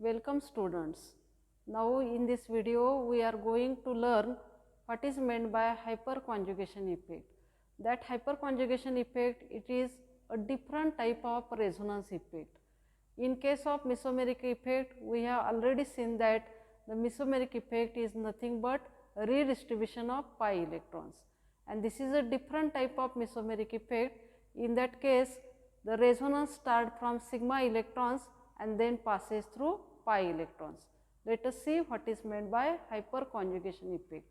Welcome students. Now in this video we are going to learn what is meant by hyperconjugation effect. That hyperconjugation effect, it is a different type of resonance effect. In case of mesomeric effect, we have already seen that the mesomeric effect is nothing but redistribution of pi electrons, and this is a different type of mesomeric effect. In that case, the resonance starts from sigma electrons and then passes through pi electrons. Let us see what is meant by hyperconjugation effect.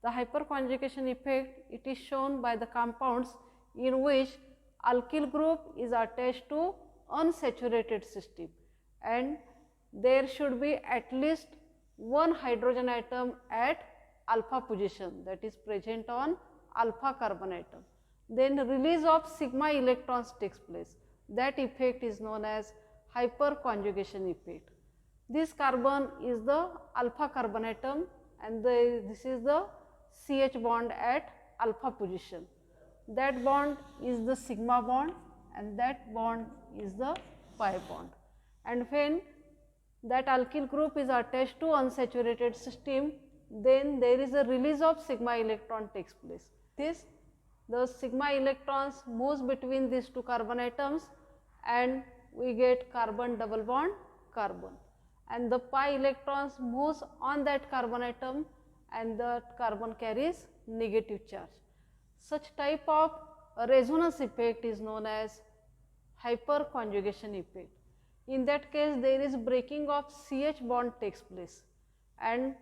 The hyperconjugation effect, it is shown by the compounds in which alkyl group is attached to unsaturated system, and there should be at least one hydrogen atom at alpha position, that is present on alpha carbon atom. Then release of sigma electrons takes place. That effect is known as hyperconjugation effect. This carbon is the alpha carbon atom and this is the CH bond at alpha position. That bond is the sigma bond and that bond is the pi bond. And when that alkyl group is attached to unsaturated system, then there is a release of sigma electron takes place. The sigma electrons moves between these two carbon atoms and we get carbon double bond carbon, and the pi electrons moves on that carbon atom and the carbon carries negative charge. Such type of resonance effect is known as hyperconjugation effect. In that case, there is breaking of CH bond takes place and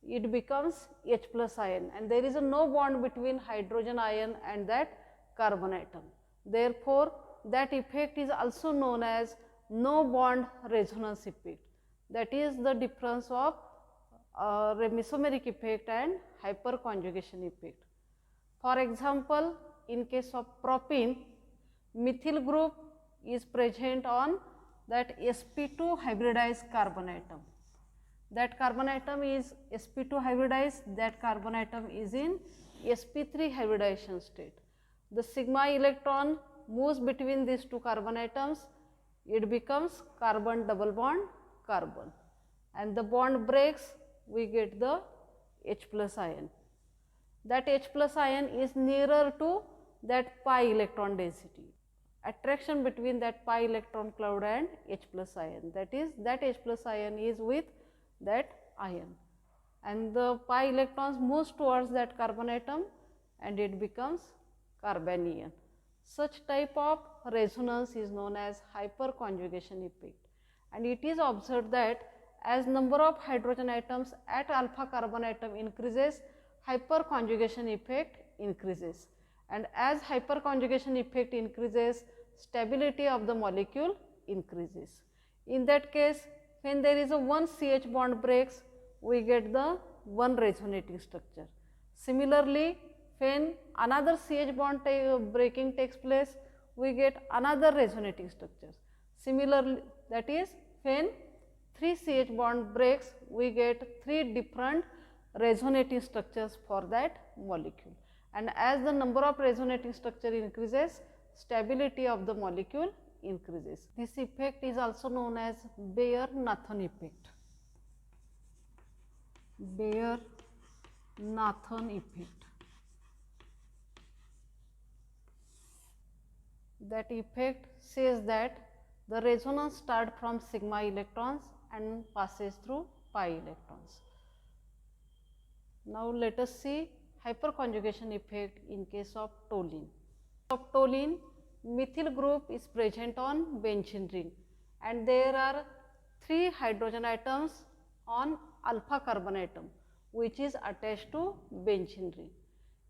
it becomes H plus ion, and there is a no bond between hydrogen ion and that carbon atom. Therefore, that effect is also known as no bond resonance effect. That is the difference of mesomeric effect and hyperconjugation effect. For example, in case of propene, methyl group is present on that sp2 hybridized carbon atom. That carbon atom is sp2 hybridized, that carbon atom is in sp3 hybridization state. The sigma electron moves between these two carbon atoms, it becomes carbon double bond carbon, and the bond breaks, we get the H plus ion. That H plus ion is nearer to that pi electron density. Attraction between that pi electron cloud and H plus ion, that is that H plus ion is with that ion, and the pi electrons moves towards that carbon atom and it becomes carbanion. Such type of resonance is known as hyperconjugation effect, and it is observed that as number of hydrogen atoms at alpha carbon atom increases, hyperconjugation effect increases, and as hyperconjugation effect increases, stability of the molecule increases. In that case, when there is a one CH bond breaks, we get the one resonating structure. Similarly, when another CH bond breaking takes place, we get another resonating structure. Similarly, that is when 3 CH bond breaks, we get 3 different resonating structures for that molecule, and as the number of resonating structure increases, stability of the molecule increases. This effect is also known as Bayer-Nathan effect. Bayer-Nathan effect. That effect says that the resonance starts from sigma electrons and passes through pi electrons. Now let us see hyperconjugation effect in case of toluene. Of toluene, methyl group is present on benzene ring and there are 3 hydrogen atoms on alpha carbon atom which is attached to benzene ring.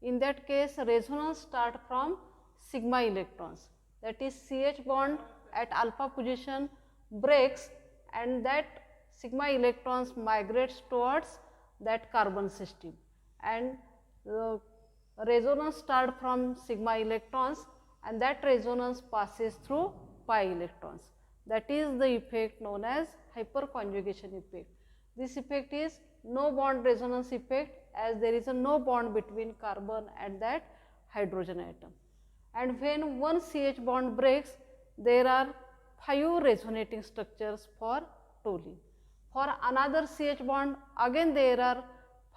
In that case, resonance start from sigma electrons, that is CH bond at alpha position breaks and that sigma electrons migrates towards that carbon system, and the resonance start from sigma electrons and that resonance passes through pi electrons. That is the effect known as hyperconjugation effect. This effect is no bond resonance effect, as there is a no bond between carbon and that hydrogen atom. And when one CH bond breaks, there are 5 resonating structures for toluene. For another CH bond, again there are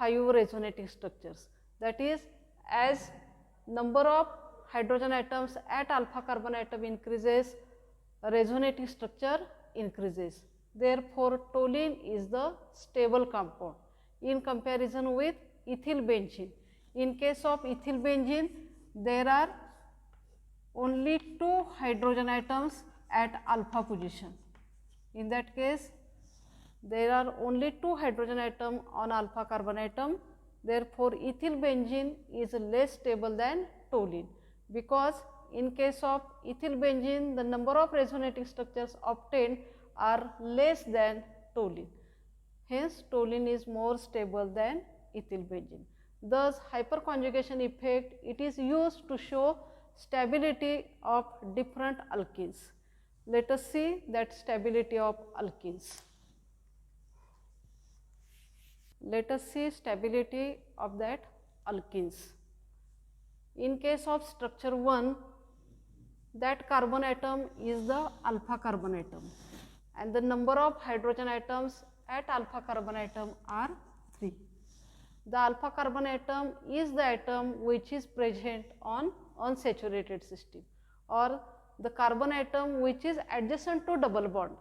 5 resonating structures. That is, as number of hydrogen atoms at alpha carbon atom increases, resonating structure increases. Therefore, toluene is the stable compound in comparison with ethyl benzene. In case of ethyl benzene, there are only 2 hydrogen atoms at alpha position. In that case, there are only 2 hydrogen atoms on alpha carbon atom. Therefore, ethyl benzene is less stable than toluene, because in case of ethyl benzene, the number of resonating structures obtained are less than toluene. Hence, toluene is more stable than ethyl benzene. Thus, hyperconjugation effect, it is used to show stability of different alkenes. Let us see that stability of alkenes. Let us see stability of that alkenes. In case of structure 1, that carbon atom is the alpha carbon atom, and the number of hydrogen atoms at alpha carbon atom are 3. The alpha carbon atom is the atom which is present on unsaturated system, or the carbon atom which is adjacent to double bond.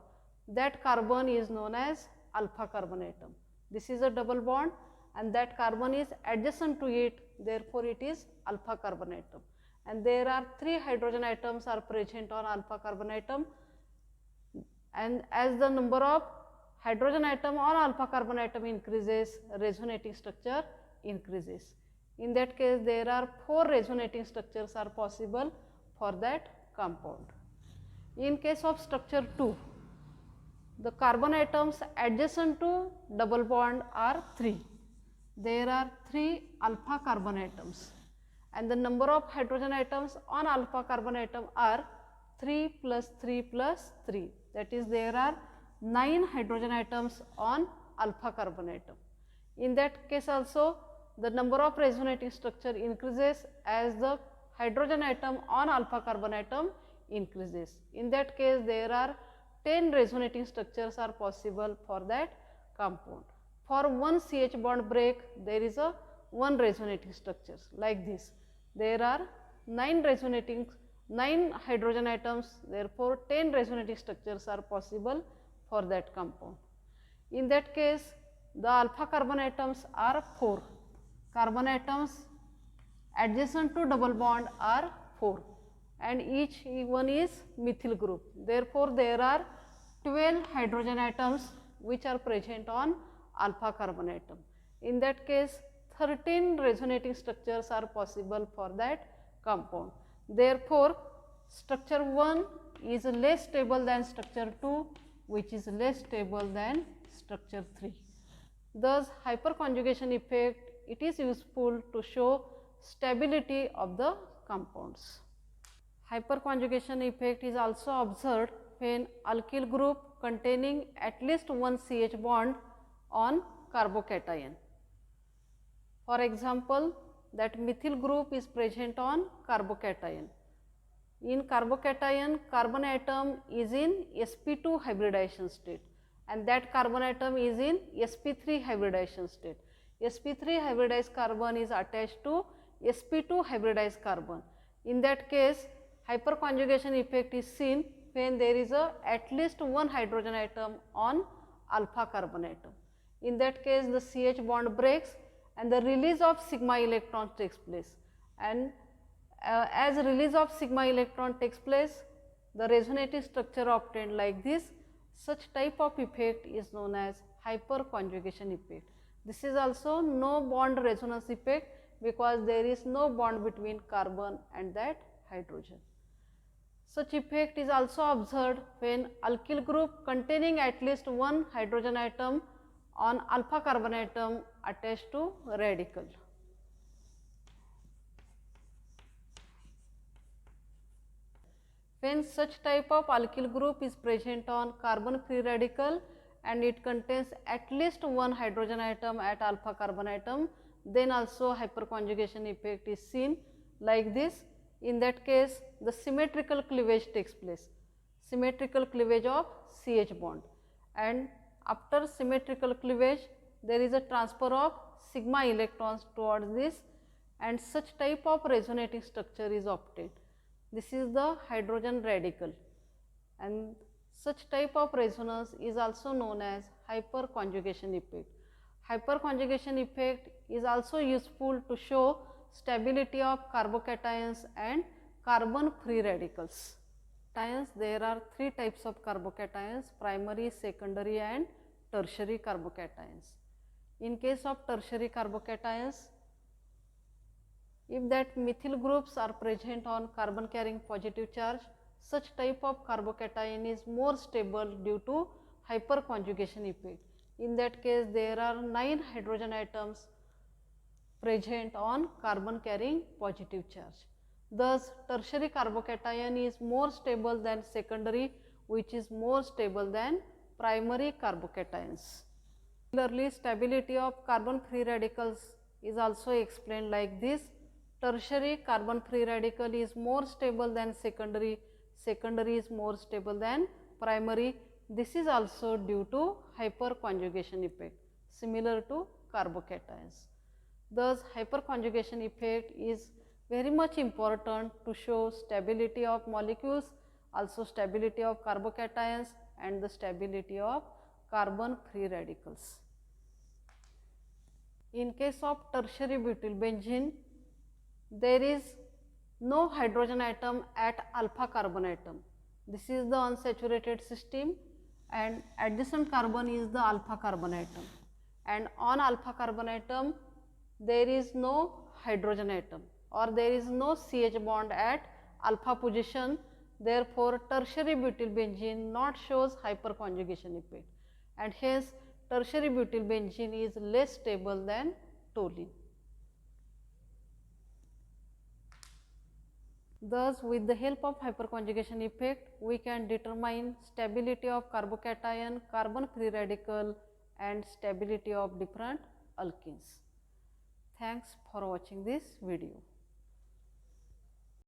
That carbon is known as alpha carbon atom. This is a double bond and that carbon is adjacent to it, therefore it is alpha carbon atom. And there are 3 hydrogen atoms are present on alpha carbon atom, and as the number of hydrogen atom on alpha carbon atom increases, resonating structure increases. In that case, there are 4 resonating structures are possible for that compound. In case of structure 2, the carbon atoms adjacent to double bond are 3. There are 3 alpha carbon atoms, and the number of hydrogen atoms on alpha carbon atom are 3 plus 3 plus 3. That is, there are 9 hydrogen atoms on alpha carbon atom. In that case also, the number of resonating structure increases as the hydrogen atom on alpha carbon atom increases. In that case, there are 10 resonating structures are possible for that compound. For one CH bond break, there is a 1 resonating structures like this. There are 9 hydrogen atoms, therefore 10 resonating structures are possible for that compound. In that case, the alpha carbon atoms are 4. Carbon atoms adjacent to double bond are 4, and each one is methyl group. Therefore, there are 12 hydrogen atoms which are present on alpha carbon atom. In that case, 13 resonating structures are possible for that compound. Therefore, structure 1 is less stable than structure 2, which is less stable than structure 3. Thus, hyperconjugation effect, it is useful to show stability of the compounds. Hyperconjugation effect is also observed when alkyl group containing at least one CH bond on carbocation. For example, that methyl group is present on carbocation. In carbocation, carbon atom is in sp2 hybridization state, and that carbon atom is in sp3 hybridization state. sp3 hybridized carbon is attached to sp2 hybridized carbon. In that case, hyperconjugation effect is seen when there is at least one hydrogen atom on alpha carbon atom. In that case, the CH bond breaks and the release of sigma electron takes place, and as release of sigma electron takes place, the resonating structure obtained like this. Such type of effect is known as hyperconjugation effect. This is also no bond resonance effect, because there is no bond between carbon and that hydrogen. Such effect is also observed when alkyl group containing at least one hydrogen atom on alpha carbon atom attached to radical. When such type of alkyl group is present on carbon free radical and it contains at least one hydrogen atom at alpha carbon atom, then also hyperconjugation effect is seen like this. In that case, the symmetrical cleavage takes place, symmetrical cleavage of CH bond, and After symmetrical cleavage, there is a transfer of sigma electrons towards this, and such type of resonating structure is obtained. This is the hydrogen radical, and such type of resonance is also known as hyperconjugation effect. Hyperconjugation effect is also useful to show stability of carbocations and carbon free radicals. There are three types of carbocations: primary, secondary and tertiary carbocations. In case of tertiary carbocations, if that methyl groups are present on carbon carrying positive charge, such type of carbocation is more stable due to hyperconjugation effect. In that case, there are 9 hydrogen atoms present on carbon carrying positive charge. Thus, tertiary carbocation is more stable than secondary, which is more stable than primary carbocations. Similarly, stability of carbon free radicals is also explained like this. Tertiary carbon free radical is more stable than secondary, secondary is more stable than primary. This is also due to hyperconjugation effect, similar to carbocations. Thus, hyperconjugation effect is very much important to show stability of molecules, also stability of carbocations and the stability of carbon free radicals. In case of tertiary butyl benzene, there is no hydrogen atom at alpha carbon atom. This is the unsaturated system, and adjacent carbon is the alpha carbon atom, and on alpha carbon atom there is no hydrogen atom, or there is no CH bond at alpha position. Therefore, tertiary butyl benzene not shows hyperconjugation effect, and hence tertiary butyl benzene is less stable than toluene. Thus, with the help of hyperconjugation effect, we can determine stability of carbocation, carbon free radical and stability of different alkenes. Thanks for watching this video.